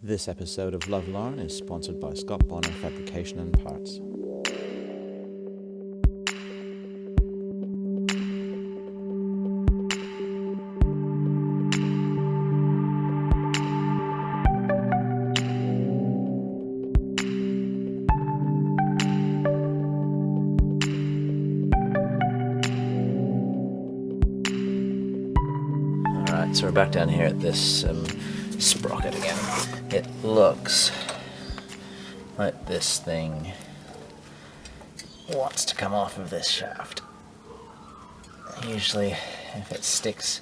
This episode of Love Lauren is sponsored by Scott Bonnar Fabrication and Parts. Alright, so we're back down here at this Sprocket again. It looks like this thing wants to come off of this shaft. Usually, if it sticks,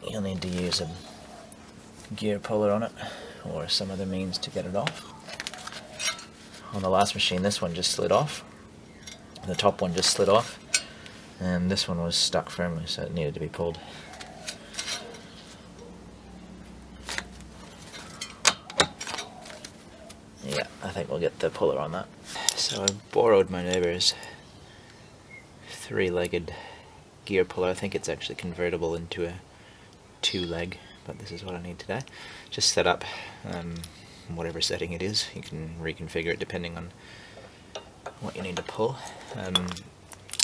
you'll need to use a gear puller on it or some other means to get it off. On the last machine, this one just slid off. The top one just slid off, and this one was stuck firmly, so it needed to be pulled. Yeah, I think we'll get the puller on that. So I borrowed my neighbor's three-legged gear puller. I think it's actually convertible into a two-leg, but this is what I need today. Just set up whatever setting it is. You can reconfigure it depending on what you need to pull.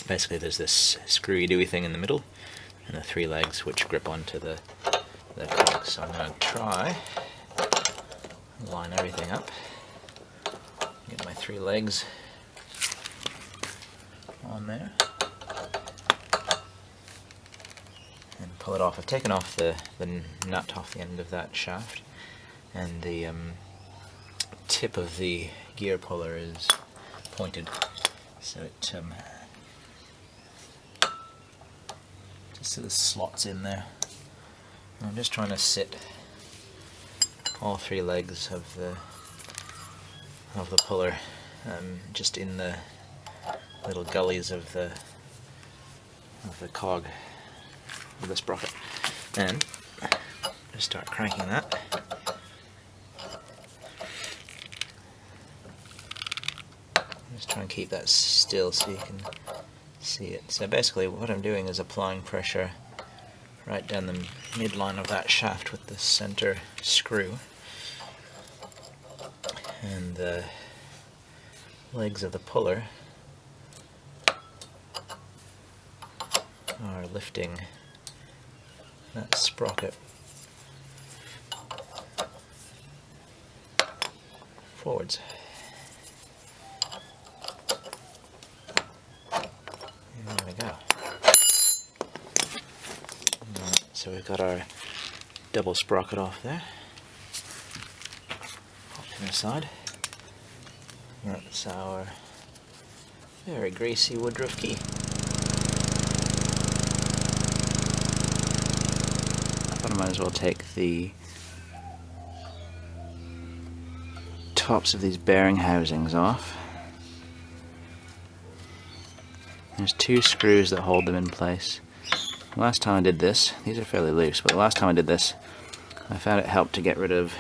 Basically there's this screwy-dooey thing in the middle and the three legs which grip onto the cogs. So I'm going to try line everything up. Get my three legs on there and pull it off. I've taken off the nut off the end of that shaft, and the tip of the gear puller is pointed, so it just sort of slots in there. And I'm just trying to sit all three legs of the puller just in the little gullies of the cog of the sprocket, and just start cranking that. Just try and keep that still so you can see it. So basically what I'm doing is applying pressure right down the midline of that shaft with the center screw, and the legs of the puller are lifting that sprocket forwards. And there we go. Right, so we've got our double sprocket off there. Pop it aside. That's our very greasy woodruff key. I thought I might as well take the tops of these bearing housings off. There's two screws that hold them in place. Last time I did this, these are fairly loose, but the last time I did this, I found it helped to get rid of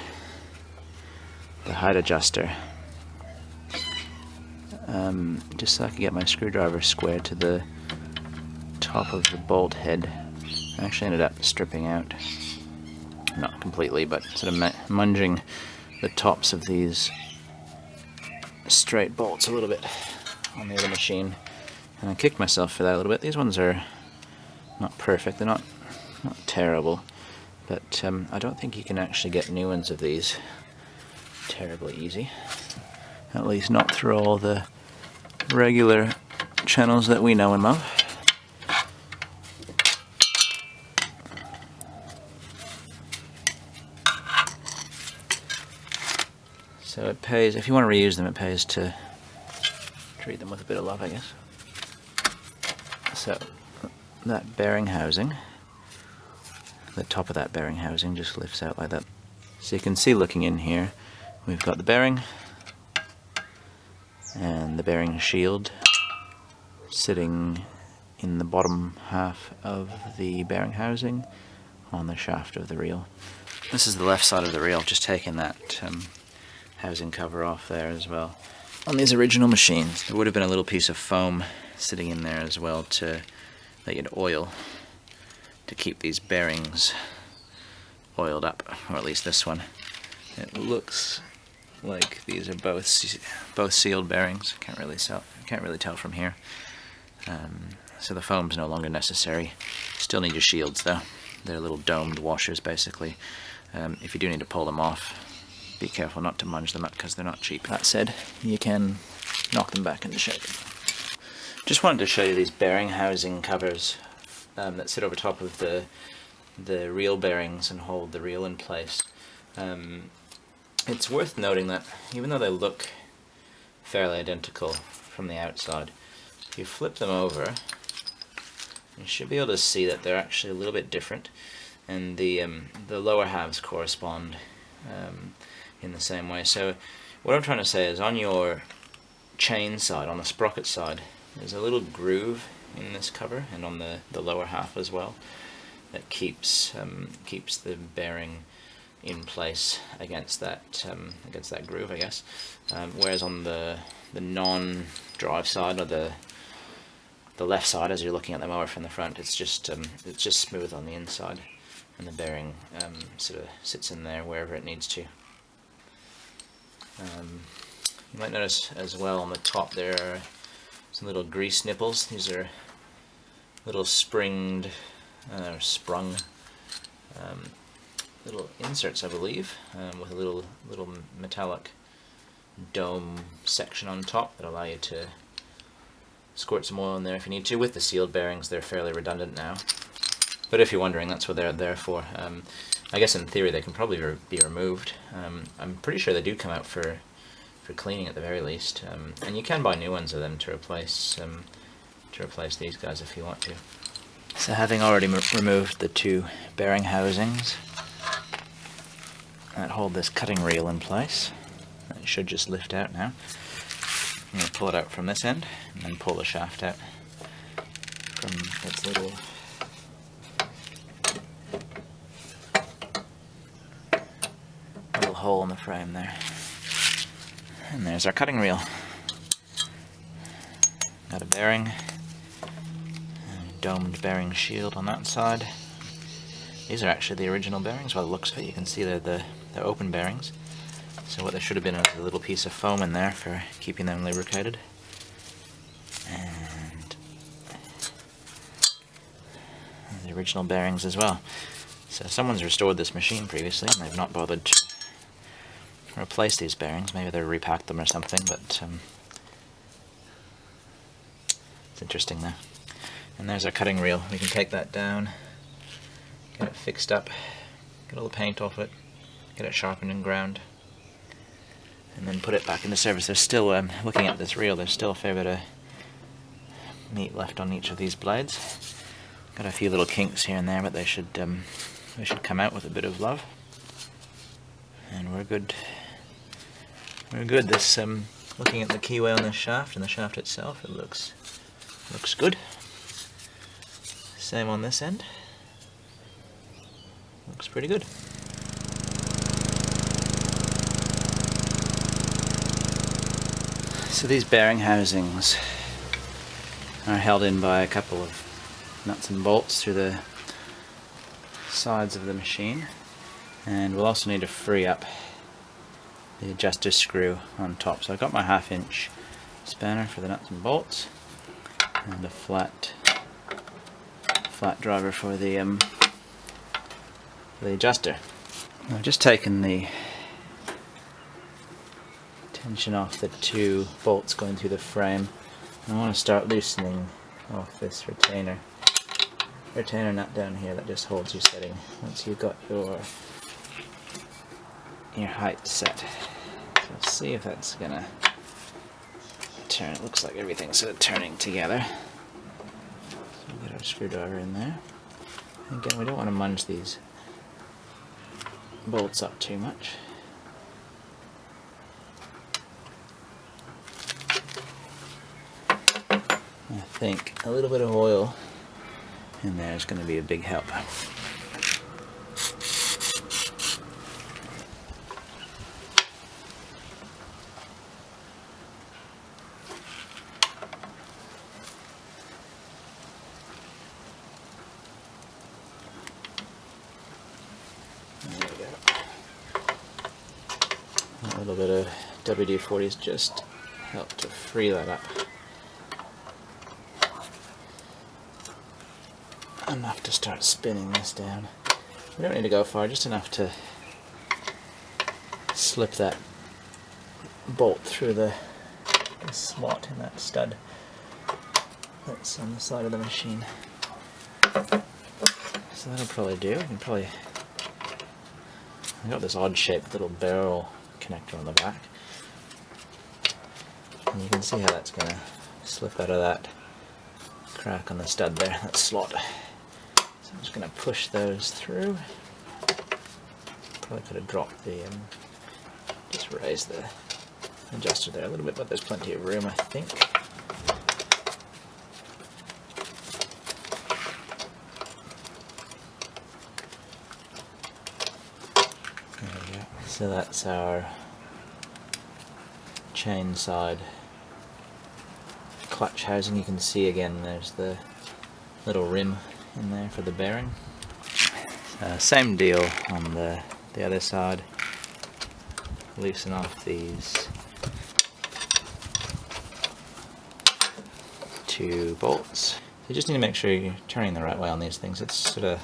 the height adjuster. Just so I could get my screwdriver square to the top of the bolt head. I actually ended up stripping out, not completely, but sort of munging the tops of these straight bolts a little bit on the other machine, and I kicked myself for that a little bit. These ones are not perfect, they're not terrible, but I don't think you can actually get new ones of these terribly easy, at least not through all the regular channels that we know and love. So it pays, if you want to reuse them, it pays to treat them with a bit of love, I guess. So that bearing housing, the top of that bearing housing just lifts out like that. So you can see, looking in here, we've got the bearing and the bearing shield sitting in the bottom half of the bearing housing on the shaft of the reel. This is the left side of the reel, just taking that housing cover off there as well. On these original machines, there would have been a little piece of foam sitting in there as well that you'd oil to keep these bearings oiled up, or at least this one. It looks like these are both sealed bearings. Can't really tell from here. So the foam's no longer necessary. Still need your shields though. They're little domed washers basically. If you do need to pull them off, be careful not to munge them up because they're not cheap. That said, you can knock them back into shape. Just wanted to show you these bearing housing covers that sit over top of the reel bearings and hold the reel in place. It's worth noting that even though they look fairly identical from the outside, if you flip them over, you should be able to see that they're actually a little bit different, and the lower halves correspond in the same way. So what I'm trying to say is, on your chain side, on the sprocket side, there's a little groove in this cover, and on the lower half as well, that keeps the bearing in place against that groove, I guess. Whereas on the non-drive side, or the left side, as you're looking at the mower from the front, it's just smooth on the inside, and the bearing sort of sits in there wherever it needs to. You might notice as well on the top there are some little grease nipples. These are little sprung little inserts, I believe, with a little metallic dome section on top that allow you to squirt some oil in there if you need to. With the sealed bearings, they're fairly redundant now, but if you're wondering, that's what they're there for. I guess in theory they can probably be removed. I'm pretty sure they do come out for cleaning at the very least, and you can buy new ones of them to replace these guys if you want to. So having already removed the two bearing housings that hold this cutting reel in place, it should just lift out now. I'm going to pull it out from this end and then pull the shaft out from its little hole in the frame there. And there's our cutting reel. Got a bearing, and a domed bearing shield on that side. These are actually the original bearings by the looks of it. You can see they're open bearings. So what there should have been is a little piece of foam in there for keeping them lubricated. And the original bearings as well. So someone's restored this machine previously and they've not bothered to replace these bearings. Maybe they repacked them or something, but it's interesting though. And there's our cutting reel. We can take that down, get it fixed up, get all the paint off it, get it sharpened and ground, and then put it back into service. There's still, looking at this reel, there's still a fair bit of meat left on each of these blades. Got a few little kinks here and there, but they should come out with a bit of love, and we're good. We're good. This looking at the keyway on the shaft and the shaft itself, it looks good. Same on this end. Looks pretty good. So these bearing housings are held in by a couple of nuts and bolts through the sides of the machine, and we'll also need to free up the adjuster screw on top. So I've got my 1/2 inch spanner for the nuts and bolts, and a flat driver for the adjuster. I've just taken the tension off the 2 bolts going through the frame, and I want to start loosening off this retainer nut down here that just holds your setting once you've got your height set. So let's see if that's gonna turn. It looks like everything's sort of turning together. So we'll get our screwdriver in there. Again, we don't want to munge these bolts up too much. I think a little bit of oil in there is going to be a big help. A little bit of WD-40's just helped to free that up. Enough to start spinning this down. We don't need to go far, just enough to slip that bolt through the slot in that stud that's on the side of the machine. So that'll probably do. I got this odd shaped little barrel connector on the back, and you can see how that's going to slip out of that crack on the stud there, that slot. So I'm just going to push those through. Probably could have dropped the, just raise the adjuster there a little bit, but there's plenty of room, I think. There we go. So that's our chain side clutch housing. You can see again there's the little rim in there for the bearing. Same deal on the other side. Loosen off these 2 bolts. You just need to make sure you're turning the right way on these things. It's sort of,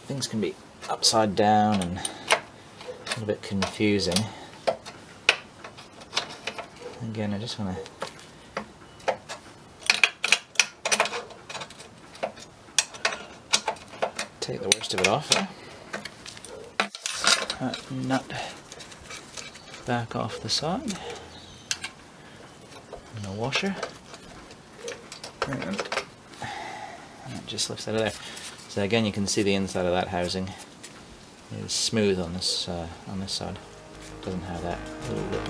things can be upside down and a little bit confusing. Again, I just want to take the worst of it off there. That nut back off the side, and a washer, and it just lifts out of there. So again, you can see the inside of that housing is smooth on this side. Doesn't have that little lip.